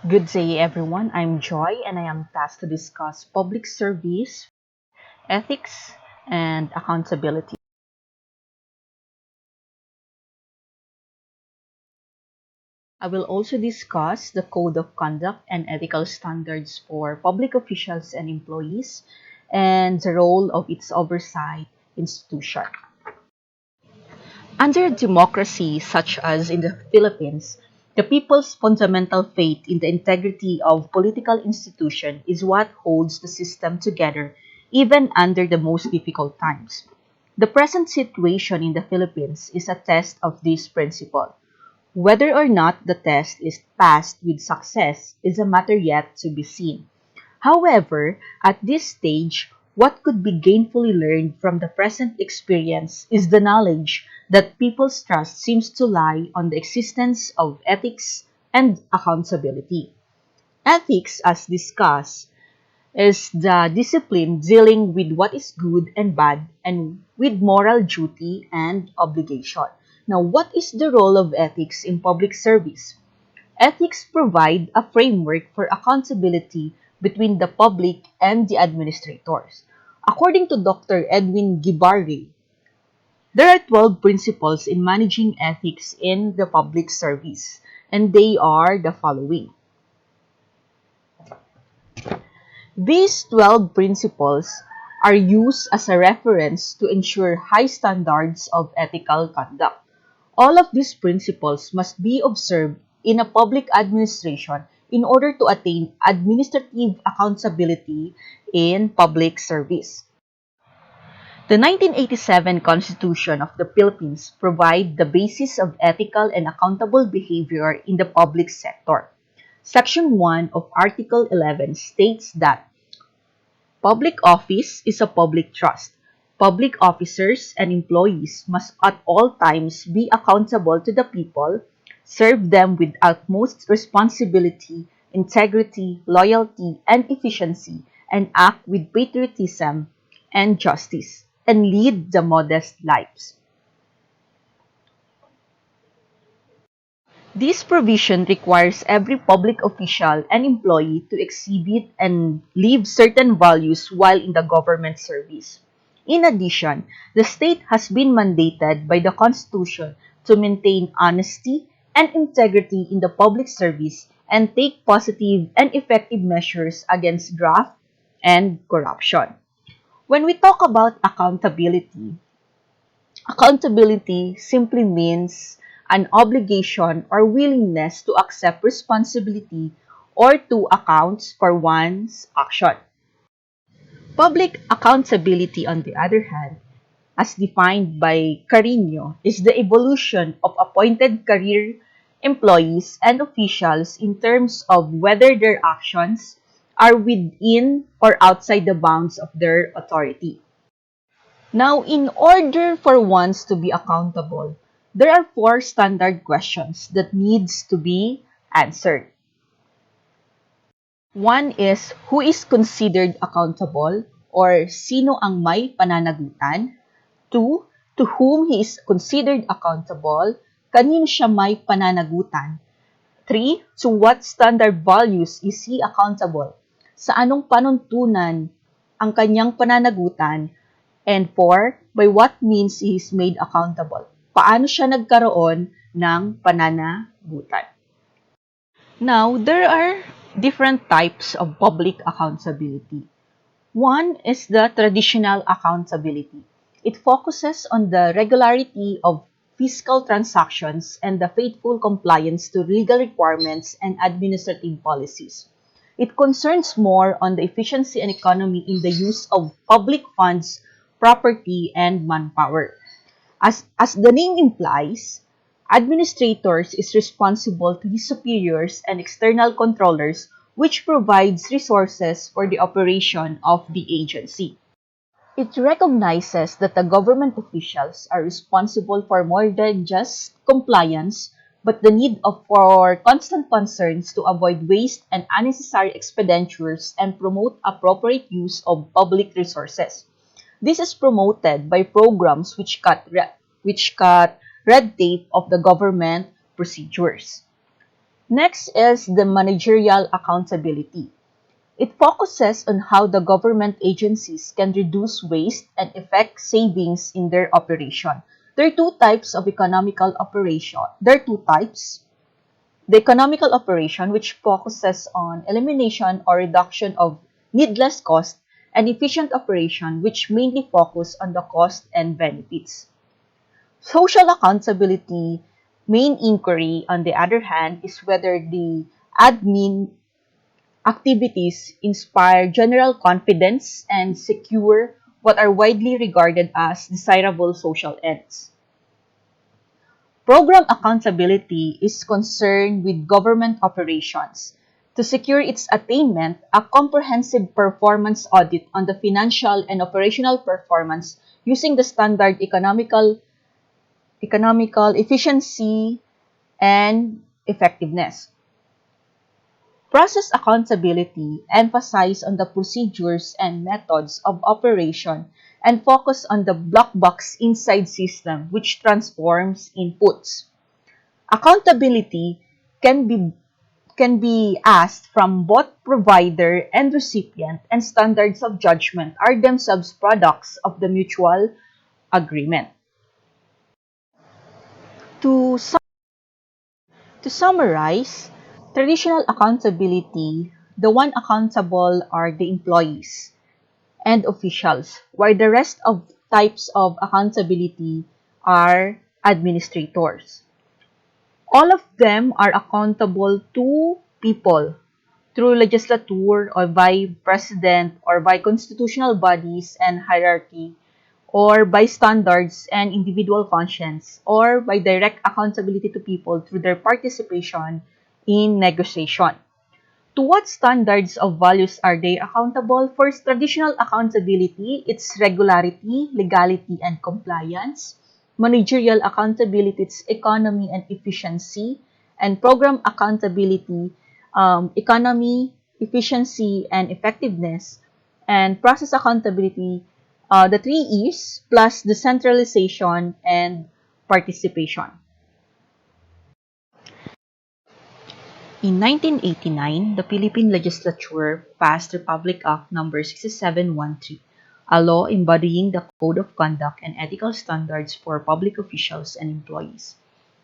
Good day, everyone. I'm Joy, and I am tasked to discuss public service, ethics, and accountability. I will also discuss the code of conduct and ethical standards for public officials and employees, and the role of its oversight institution. Under a democracy such as in the Philippines, the people's fundamental faith in the integrity of political institution is what holds the system together even under the most difficult times. The present situation in the Philippines is a test of this principle. Whether or not the test is passed with success is a matter yet to be seen. However, at this stage, what could be gainfully learned from the present experience is the knowledge that people's trust seems to lie on the existence of ethics and accountability. Ethics, as discussed, is the discipline dealing with what is good and bad and with moral duty and obligation. Now, what is the role of ethics in public service? Ethics provide a framework for accountability between the public and the administrators. According to Dr. Edwin Gibari, there are 12 principles in managing ethics in the public service, and they are the following. These 12 principles are used as a reference to ensure high standards of ethical conduct. All of these principles must be observed in a public administration in order to attain administrative accountability in public service. The 1987 Constitution of the Philippines provides the basis of ethical and accountable behavior in the public sector. Section 1 of Article 11 states that public office is a public trust. Public officers and employees must at all times be accountable to the people, serve them with utmost responsibility, integrity, loyalty, and efficiency, and act with patriotism and justice, and lead the modest lives. This provision requires every public official and employee to exhibit and live certain values while in the government service. In addition, the state has been mandated by the Constitution to maintain honesty and integrity in the public service and take positive and effective measures against graft and corruption. When we talk about accountability, accountability simply means an obligation or willingness to accept responsibility or to account for one's action. Public accountability, on the other hand, as defined by Carino, is the evolution of appointed career employees and officials in terms of whether their actions are within or outside the bounds of their authority. Now, in order for ones to be accountable, there are four standard questions that needs to be answered. One is, who is considered accountable or sino ang may pananagutan? Two, to whom he is considered accountable, kanino siya may pananagutan? Three, to what standard values is he accountable? Sa anong panuntunan ang kanyang pananagutan? And four, by what means he is made accountable? Paano siya nagkaroon ng pananagutan? Now, there are different types of public accountability. One is the traditional accountability. It focuses on the regularity of fiscal transactions and the faithful compliance to legal requirements and administrative policies. It concerns more on the efficiency and economy in the use of public funds, property, and manpower. As the name implies, administrators is responsible to his superiors and external controllers, which provides resources for the operation of the agency. It recognizes that the government officials are responsible for more than just compliance, but the need for constant concerns to avoid waste and unnecessary expenditures and promote appropriate use of public resources. This is promoted by programs which cut red tape of the government procedures. Next is the managerial accountability. It focuses on how the government agencies can reduce waste and effect savings in their operation. There are two types of economical operation. There are two types. The economical operation, which focuses on elimination or reduction of needless cost, and efficient operation, which mainly focus on the cost and benefits. Social accountability main inquiry, on the other hand, is whether the admin activities inspire general confidence and secure what are widely regarded as desirable social ends. Program accountability is concerned with government operations. To secure its attainment, a comprehensive performance audit on the financial and operational performance using the standard economical efficiency and effectiveness. Process accountability emphasizes on the procedures and methods of operation and focus on the black box inside system which transforms inputs. Accountability can be can be asked from both provider and recipient, and standards of judgment are themselves products of the mutual agreement. To To summarize, traditional accountability, the one accountable are the employees and officials, while the rest of types of accountability are administrators. All of them are accountable to people through legislature or by president or by constitutional bodies and hierarchy or by standards and individual conscience, or by direct accountability to people through their participation in negotiation. To what standards of values are they accountable? For traditional accountability, it's regularity, legality, and compliance. Managerial accountability, it's economy and efficiency. And program accountability, economy, efficiency, and effectiveness. And process accountability, the three E's plus decentralization and participation. In 1989, the Philippine Legislature passed Republic Act No. 6713, a law embodying the Code of Conduct and Ethical Standards for Public Officials and Employees.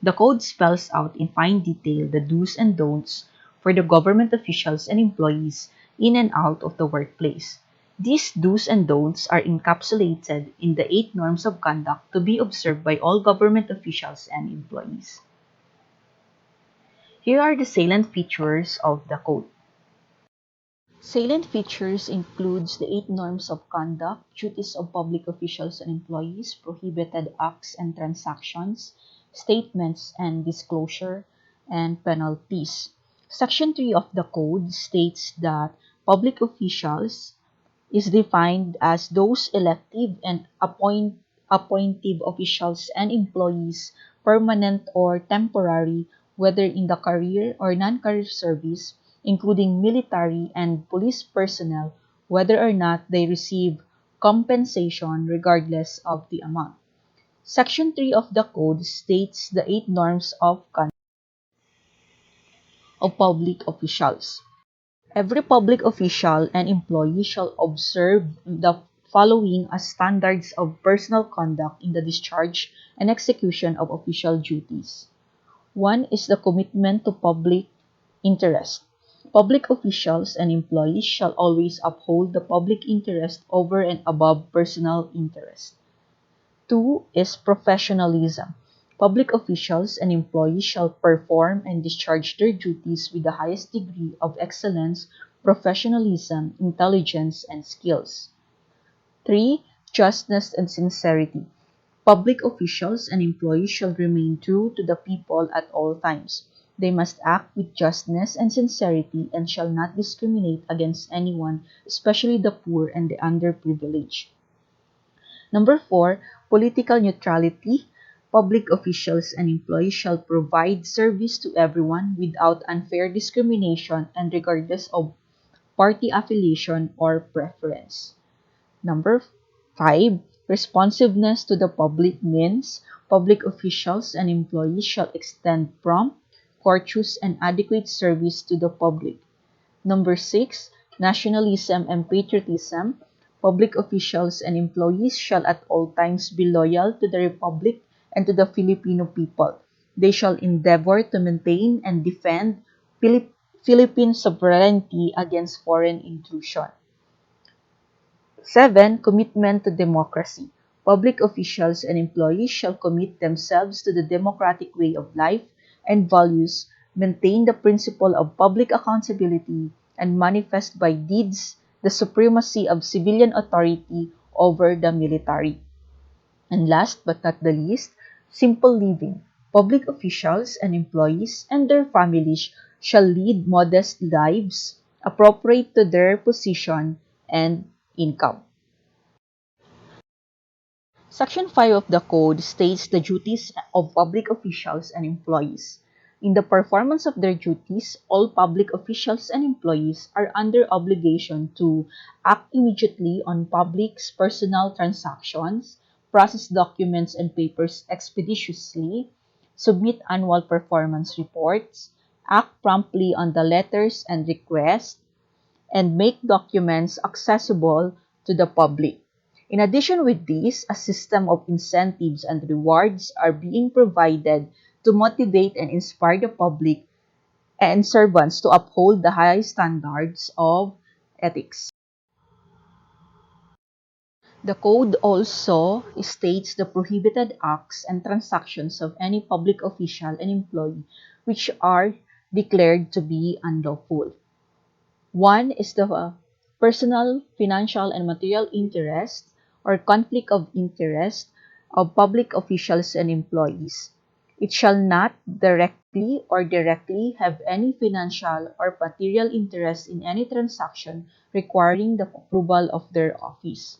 The code spells out in fine detail the do's and don'ts for the government officials and employees in and out of the workplace. These do's and don'ts are encapsulated in the 8 norms of conduct to be observed by all government officials and employees. Here are the salient features of the code. Salient features includes the 8 norms of conduct, duties of public officials and employees, prohibited acts and transactions, statements and disclosure, and penalties. Section 3 of the code states that public officials is defined as those elective and appointive officials and employees, permanent or temporary, whether in the career or non-career service, including military and police personnel, whether or not they receive compensation regardless of the amount. Section 3 of the code states the 8 norms of conduct of public officials. Every public official and employee shall observe the following as standards of personal conduct in the discharge and execution of official duties. One is the commitment to public interest. Public officials and employees shall always uphold the public interest over and above personal interest. Two is professionalism. Public officials and employees shall perform and discharge their duties with the highest degree of excellence, professionalism, intelligence, and skills. 3. Justness and sincerity. Public officials and employees shall remain true to the people at all times. They must act with justness and sincerity and shall not discriminate against anyone, especially the poor and the underprivileged. Number 4, political neutrality. Public officials and employees shall provide service to everyone without unfair discrimination and regardless of party affiliation or preference. Number 5, responsiveness to the public means public officials and employees shall extend prompt, courteous, and adequate service to the public. Number 6, nationalism and patriotism. Public officials and employees shall at all times be loyal to the Republic and to the Filipino people. They shall endeavor to maintain and defend Philippine sovereignty against foreign intrusion. 7. Commitment to democracy. Public officials and employees shall commit themselves to the democratic way of life and values, maintain the principle of public accountability, and manifest by deeds the supremacy of civilian authority over the military. And last but not the least, simple living. Public officials and employees and their families shall lead modest lives appropriate to their position and income. Section 5 of the Code states the duties of public officials and employees. In the performance of their duties, all public officials and employees are under obligation to act immediately on public's personal transactions, process documents and papers expeditiously, submit annual performance reports, act promptly on the letters and requests, and make documents accessible to the public. In addition with this, a system of incentives and rewards are being provided to motivate and inspire the public and servants to uphold the high standards of ethics. The code also states the prohibited acts and transactions of any public official and employee which are declared to be unlawful. One is the personal, financial, and material interest or conflict of interest of public officials and employees. It shall not directly have any financial or material interest in any transaction requiring the approval of their office.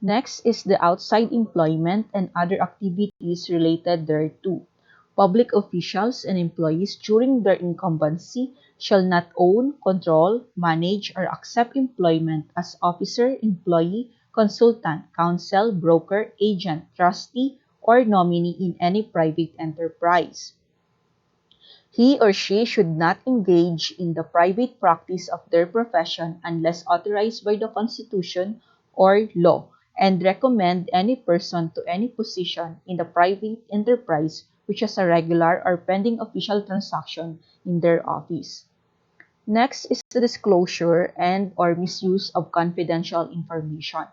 Next is the outside employment and other activities related thereto. Public officials and employees during their incumbency shall not own, control, manage, or accept employment as officer, employee, consultant, counsel, broker, agent, trustee, or nominee in any private enterprise. He or she should not engage in the private practice of their profession unless authorized by the Constitution or law, and recommend any person to any position in the private enterprise which has a regular or pending official transaction in their office. Next is the disclosure and or misuse of confidential information.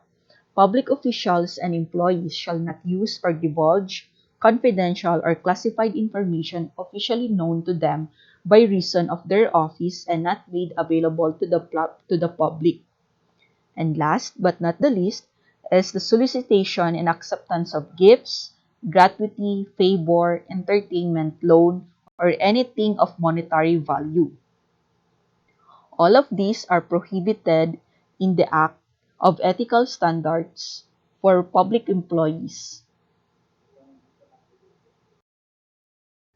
Public officials and employees shall not use or divulge confidential or classified information officially known to them by reason of their office and not made available to the public. And last but not the least is the solicitation and acceptance of gifts, gratuity, favor, entertainment, loan, or anything of monetary value. All of these are prohibited in the Act of Ethical Standards for Public Employees.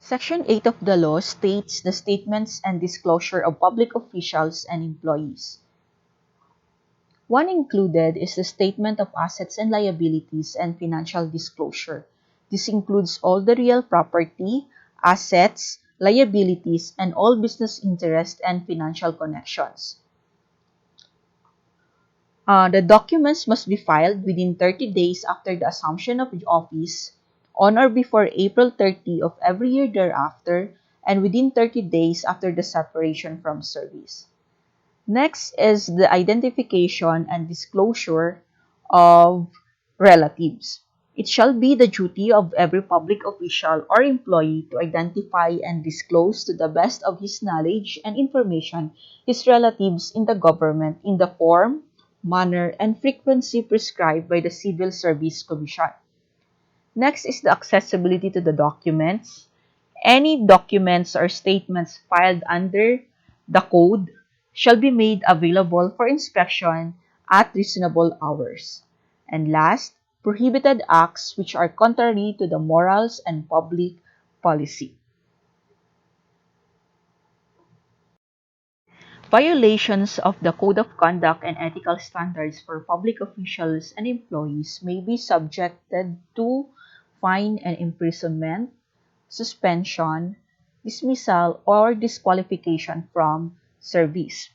Section 8 of the law states the statements and disclosure of public officials and employees. One included is the statement of assets and liabilities and financial disclosure. This includes all the real property, assets, liabilities, and all business interests and financial connections. The documents must be filed within 30 days after the assumption of office, on or before April 30 of every year thereafter, and within 30 days after the separation from service. Next is the identification and disclosure of relatives. It shall be the duty of every public official or employee to identify and disclose to the best of his knowledge and information his relatives in the government in the form, manner, and frequency prescribed by the Civil Service Commission. Next is the accessibility to the documents. Any documents or statements filed under the code shall be made available for inspection at reasonable hours. And last, prohibited acts which are contrary to the morals and public policy. Violations of the Code of Conduct and Ethical Standards for public officials and employees may be subjected to fine and imprisonment, suspension, dismissal, or disqualification from service.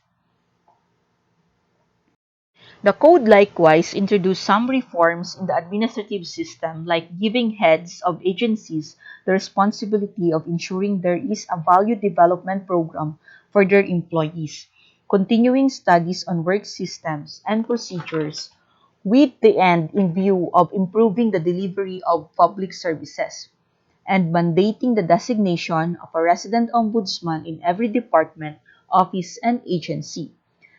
The code likewise introduced some reforms in the administrative system, like giving heads of agencies the responsibility of ensuring there is a value development program for their employees, continuing studies on work systems and procedures, with the end in view of improving the delivery of public services, and mandating the designation of a resident ombudsman in every department, office, and agency.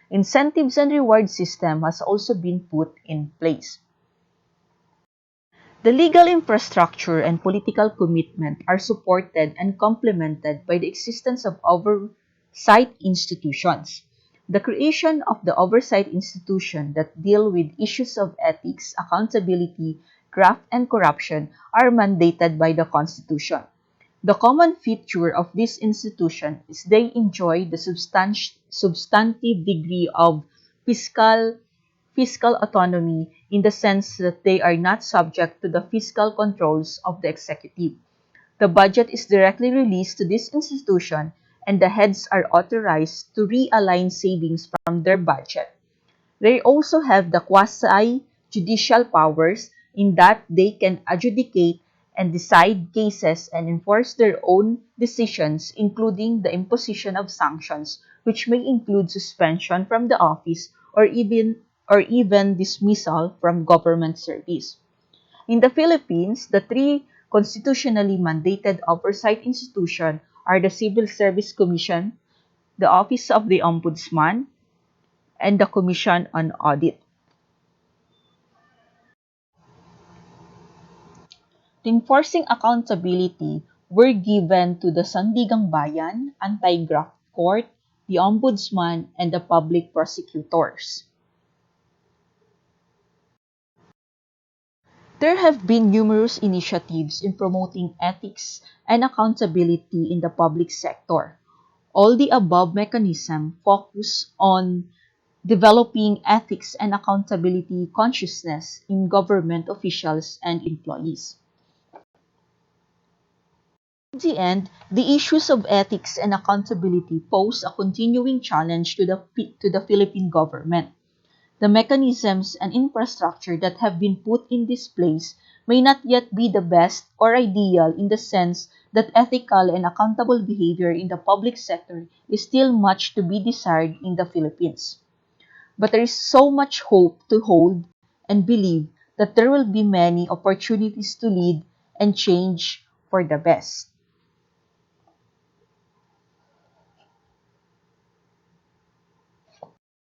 Incentives and reward system has also been put in place. The legal infrastructure and political commitment are supported and complemented by the existence of oversight institutions. The creation of the oversight institution that deal with issues of ethics, accountability, graft, and corruption are mandated by the Constitution. The common feature of this institution is they enjoy the substantive degree of fiscal fiscal autonomy in the sense that they are not subject to the fiscal controls of the executive. The budget is directly released to this institution, and the heads are authorized to realign savings from their budget. They also have the quasi-judicial powers in that they can adjudicate and decide cases and enforce their own decisions, including the imposition of sanctions, which may include suspension from the office or even dismissal from government service. In the Philippines, the three constitutionally mandated oversight institutions are the Civil Service Commission, the Office of the Ombudsman, and the Commission on Audit. Enforcing accountability were given to the Sandigang Bayan, Anti-Graft Court, the Ombudsman, and the public prosecutors. There have been numerous initiatives in promoting ethics and accountability in the public sector. All the above mechanisms focus on developing ethics and accountability consciousness in government officials and employees. In the end, the issues of ethics and accountability pose a continuing challenge to the Philippine government. The mechanisms and infrastructure that have been put in this place may not yet be the best or ideal in the sense that ethical and accountable behavior in the public sector is still much to be desired in the Philippines. But there is so much hope to hold and believe that there will be many opportunities to lead and change for the best.